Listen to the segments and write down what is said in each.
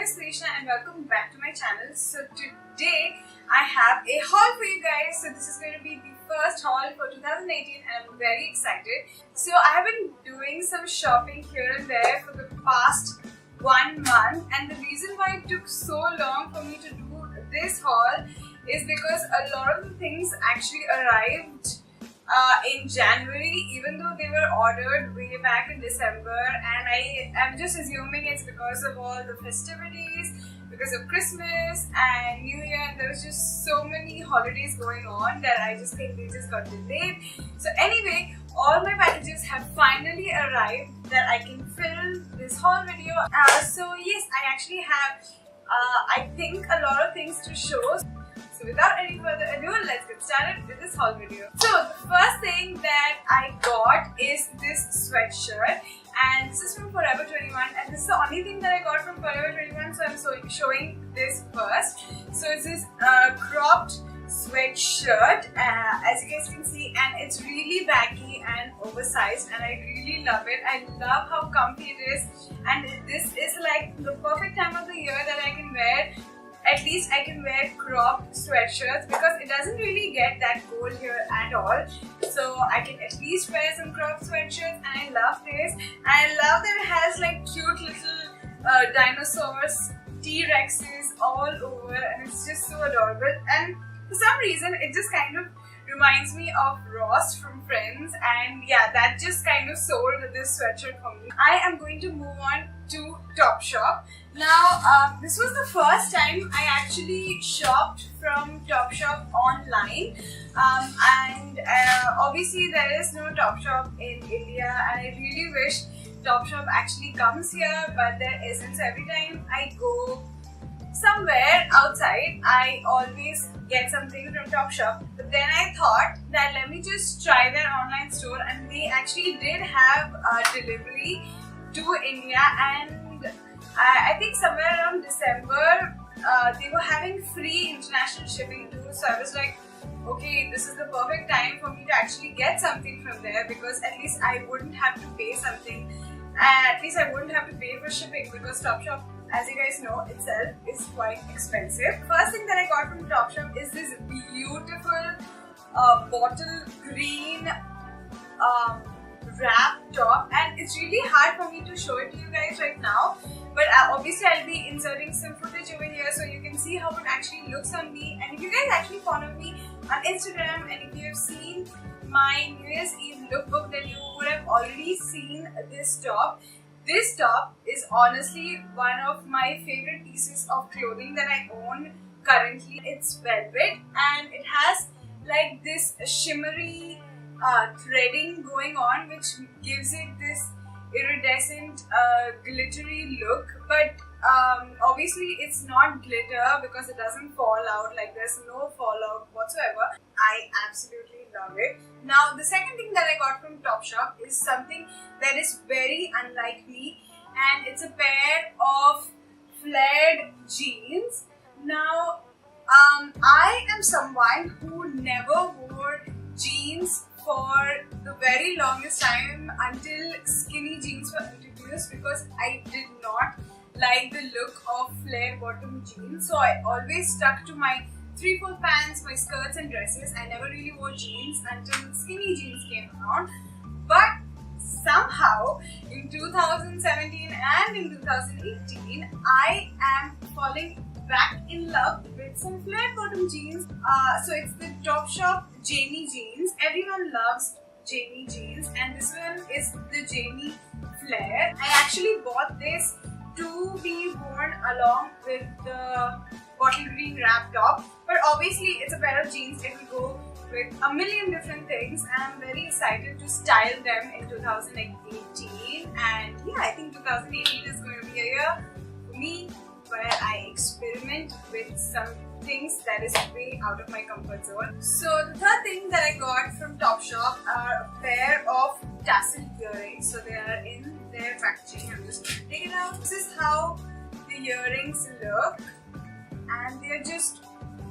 is Krishna and welcome back to my channel. So today I have a haul for you guys. So this is going to be the first haul for 2018 and I'm very excited. So I have been doing some shopping here and there for the past 1 month, and the reason why it took so long for me to do this haul is because a lot of the things actually arrived in January, even though they were ordered way back in December, and I am just assuming it's because of all the festivities, because of Christmas and New Year. There was just so many holidays going on that I just think they just got delayed. So anyway, all my packages have finally arrived that I can film this haul video. So yes, I actually have I think a lot of things to show. So without any further ado, let's get started with this haul video. So the first thing that I got is this sweatshirt, and this is from Forever21, and this is the only thing that I got from Forever21, so I'm showing this first. So it's this cropped sweatshirt, as you guys can see, and it's really baggy and oversized, and I really love it. I love how comfy it is, and this is like the perfect time of the year that I can wear. At least I can wear cropped sweatshirts because it doesn't really get that cold here at all. So I can at least wear some cropped sweatshirts, and I love this. I love that it has like cute little dinosaurs, T-Rexes all over, and it's just so adorable. And for some reason, it just kind of reminds me of Ross from Friends, and yeah, that just kind of sold this sweatshirt for me. I am going to move on to Topshop. Now, this was the first time I actually shopped from Topshop online, and obviously there is no Topshop in India, and I really wish Topshop actually comes here, but there isn't. So every time I go somewhere outside, I always get something from Topshop. But then I thought that let me just try their online store, and they actually did have a delivery to India, and I think somewhere around December they were having free international shipping too. So I was like, okay, this is the perfect time for me to actually get something from there, because at least I wouldn't have to pay something, at least I wouldn't have to pay for shipping, because Topshop, as you guys know, itself is quite expensive. First thing that I got from Topshop is this beautiful bottle green wrap top, and it's really hard for me to show it to you guys right now, but obviously I'll be inserting some footage over here so you can see how it actually looks on me. And if you guys actually follow me on Instagram, and if you have seen my New Year's Eve lookbook, then you would have already seen this top. This top is honestly one of my favorite pieces of clothing that I own currently. It's velvet, and it has like this shimmery threading going on, which gives it this iridescent glittery look, but obviously it's not glitter because it doesn't fall out, like there's no fallout whatsoever. I absolutely love it. Now the second thing that I got from Topshop is something that is very unlike me, and it's a pair of flared jeans. Now I am someone who never wore jeans for the very longest time until skinny jeans were introduced, because I did not like the look of flare bottom jeans. So I always stuck to my 3/4 pants, my skirts and dresses. I never really wore jeans until skinny jeans came around. But somehow in 2017 and in 2018, I am falling back in love with some flare bottom jeans. So it's the Topshop Jamie jeans. Everyone loves Jamie jeans, and this one is the Jamie flare. I actually bought this to be worn along with the bottle green wrap top, but obviously it's a pair of jeans. It will go with a million different things, and I'm very excited to style them in 2018. And yeah, I think 2018 is going to be a year for me where I experiment with some things that is way out of my comfort zone. So the third thing that I got from Topshop are a pair of tassel earrings. So they are in their packaging. I'm just going to take it out. This is how the earrings look, and they're just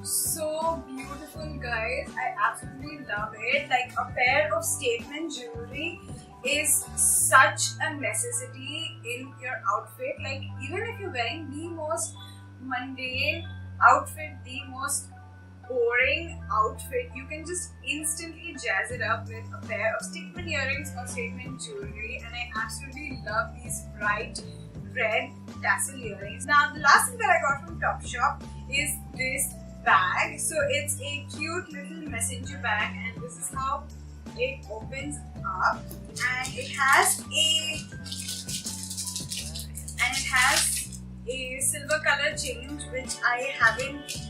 so beautiful, guys. I absolutely love it. Like a pair of statement jewelry is such a necessity in your outfit. Like, even if you're wearing the most mundane outfit, the most boring outfit, you can just instantly jazz it up with a pair of statement earrings or statement jewelry. And I absolutely love these bright red tassel earrings. Now, the last thing that I got from Topshop is this bag. So it's a cute little messenger bag, and this is how it opens up, and it has a silver color chain, which I haven't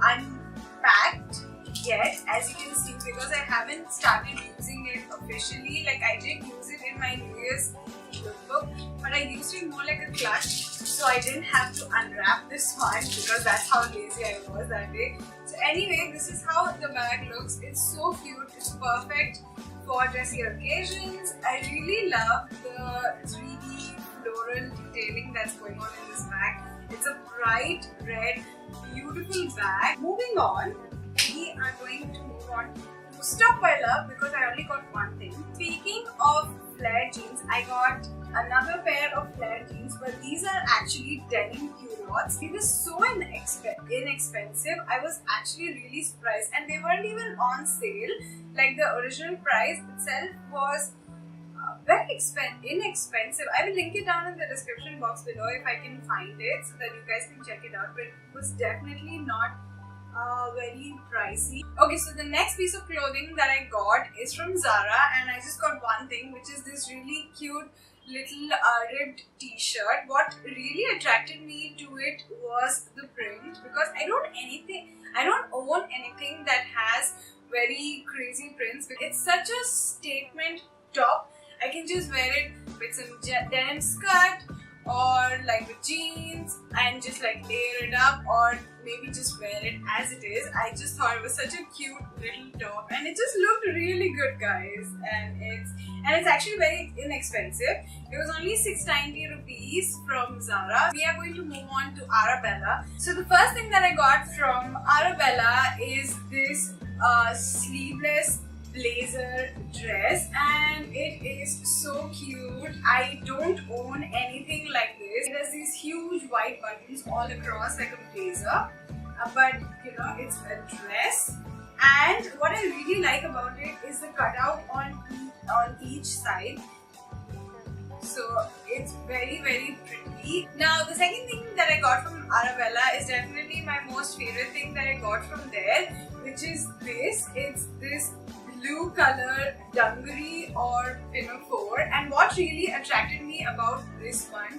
unpacked yet, as you can see, because I haven't started using it officially. Like, I did use it in my New Year's lookbook, but I used it more like a clutch, so I didn't have to unwrap this one because that's how lazy I was that day. So anyway, this is how the bag looks. It's so cute. It's perfect for dressy occasions. I really love the 3D floral detailing that's going on in this bag. It's a bright red, beautiful bag. Moving on, we are going to move on to Stop by Love because I only got one thing. Speaking of flare jeans, I got another pair of flare jeans, but these are actually denim culottes. They were so inexpensive. I was actually really surprised, and they weren't even on sale. Like, the original price itself was very inexpensive. I will link it down in the description box below if I can find it, so that you guys can check it out. But it was definitely not very pricey. Okay, so the next piece of clothing that I got is from Zara, and I just got one thing, which is this really cute little ribbed t-shirt. What really attracted me to it was the print, because I don't own anything that has very crazy prints. It's such a statement top. I can just wear it with some denim skirt, or like with jeans, and just like layer it up, or maybe just wear it as it is. I just thought it was such a cute little top, and it just looked really good, guys. And it's actually very inexpensive. It was only 690 rupees from Zara. We are going to move on to Arabella. So the first thing that I got from Arabella is this sleeveless blazer dress, and it is so cute. I don't own anything like this. It has these huge white buttons all across like a blazer, but you know, it's a dress. And what I really like about it is the cutout on each side. So it's very, very pretty. Now, the second thing that I got from Arabella is definitely my most favorite thing that I got from there, which is this. It's this blue color dungaree or pinafore, and what really attracted me about this one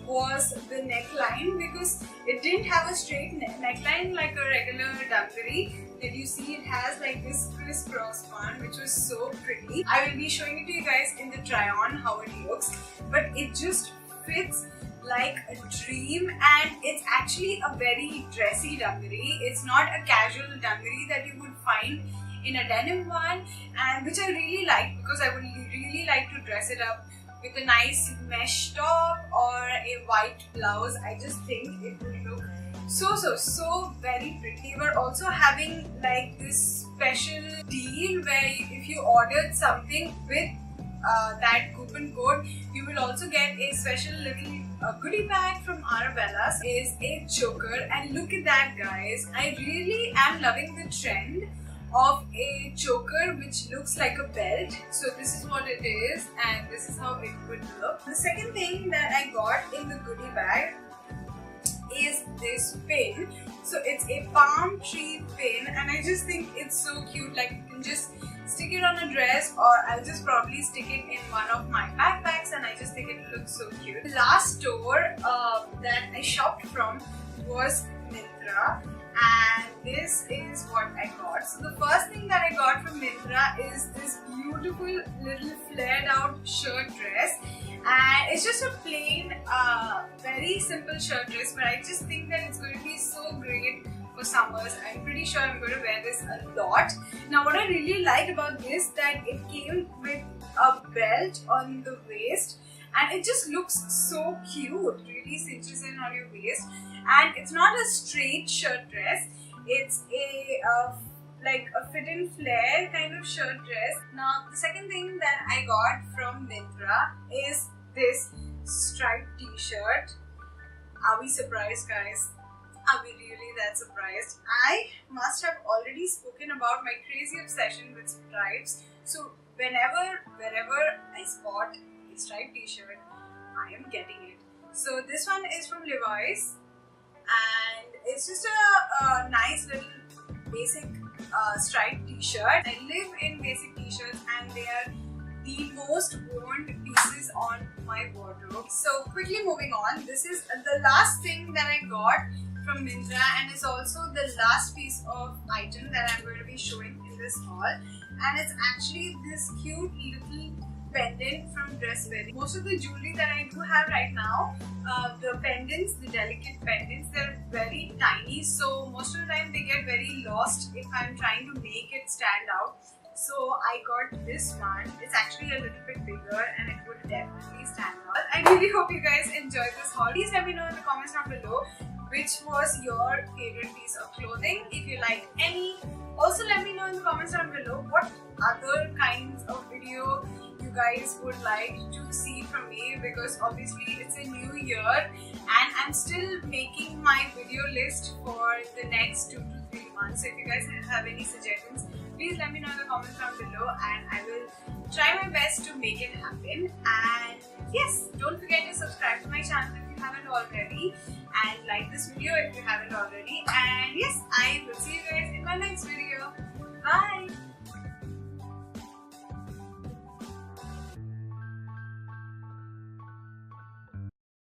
was the neckline, because it didn't have a straight neckline like a regular dungaree. That you see, it has like this crisscross one, which was so pretty. I will be showing it to you guys in the try on how it looks, but it just fits like a dream, and it's actually a very dressy dungaree. It's not a casual dungaree that you would find in a denim one, and which I really like, because I would really like to dress it up with a nice mesh top or a white blouse. I just think it would look so very pretty. We're also having like this special deal where if you ordered something with that coupon code, you will also get a special little goodie bag from Arabella. Is a choker, and look at that, guys. I really am loving the trend of a choker which looks like a belt. So this is what it is, and this is how it would look. The second thing that I got in the goodie bag is this pin. So it's a palm tree pin, and I just think it's so cute. Like, you can just stick it on a dress, or I'll just probably stick it in one of my backpacks, and I just think it looks so cute. The last store that I shopped from was Myntra, and this is what I got. So the first thing that I got from Myntra is this beautiful little flared out shirt dress, and it's just a plain very simple shirt dress, but I just think that it's going to be so great for summers. I'm pretty sure I'm going to wear this a lot. Now, what I really liked about this, that it came with a belt on the waist, and it just looks so cute. Really cinches in on your waist, and it's not a straight shirt dress. It's a like a fit and flare kind of shirt dress. Now the second thing that I got from Myntra is this striped t-shirt. Are we surprised, guys? Are we really that surprised? I must have already spoken about my crazy obsession with stripes. So wherever I spot a striped t-shirt, I am getting it. So this one is from Levi's, and it's just a nice little basic striped t-shirt. I live in basic t-shirts, and they are the most worn pieces on my wardrobe. So quickly moving on, this is the last thing that I got from Myntra, and it's also the last piece of item that I'm going to be showing in this haul, and it's actually this cute little pendant from Dressberry. Most of the jewelry that I do have right now, the pendants, the delicate pendants, they're very tiny, so most of the time they get very lost if I'm trying to make it stand out. So I got this one. It's actually a little bit bigger and it would definitely stand out. I really hope you guys enjoyed this haul. Please let me know in the comments down below which was your favorite piece of clothing, if you like any. Also let me know in the comments down below what other kinds of video you guys would like to see from me, because obviously it's a new year and I'm still making my video list for the next 2 to 3 months. So if you guys have any suggestions, please let me know in the comments down below and I will try my best to make it happen. And yes, don't forget to subscribe to my channel if you haven't already, and like this video if you haven't already. And yes, I will see you guys in my next video. Bye!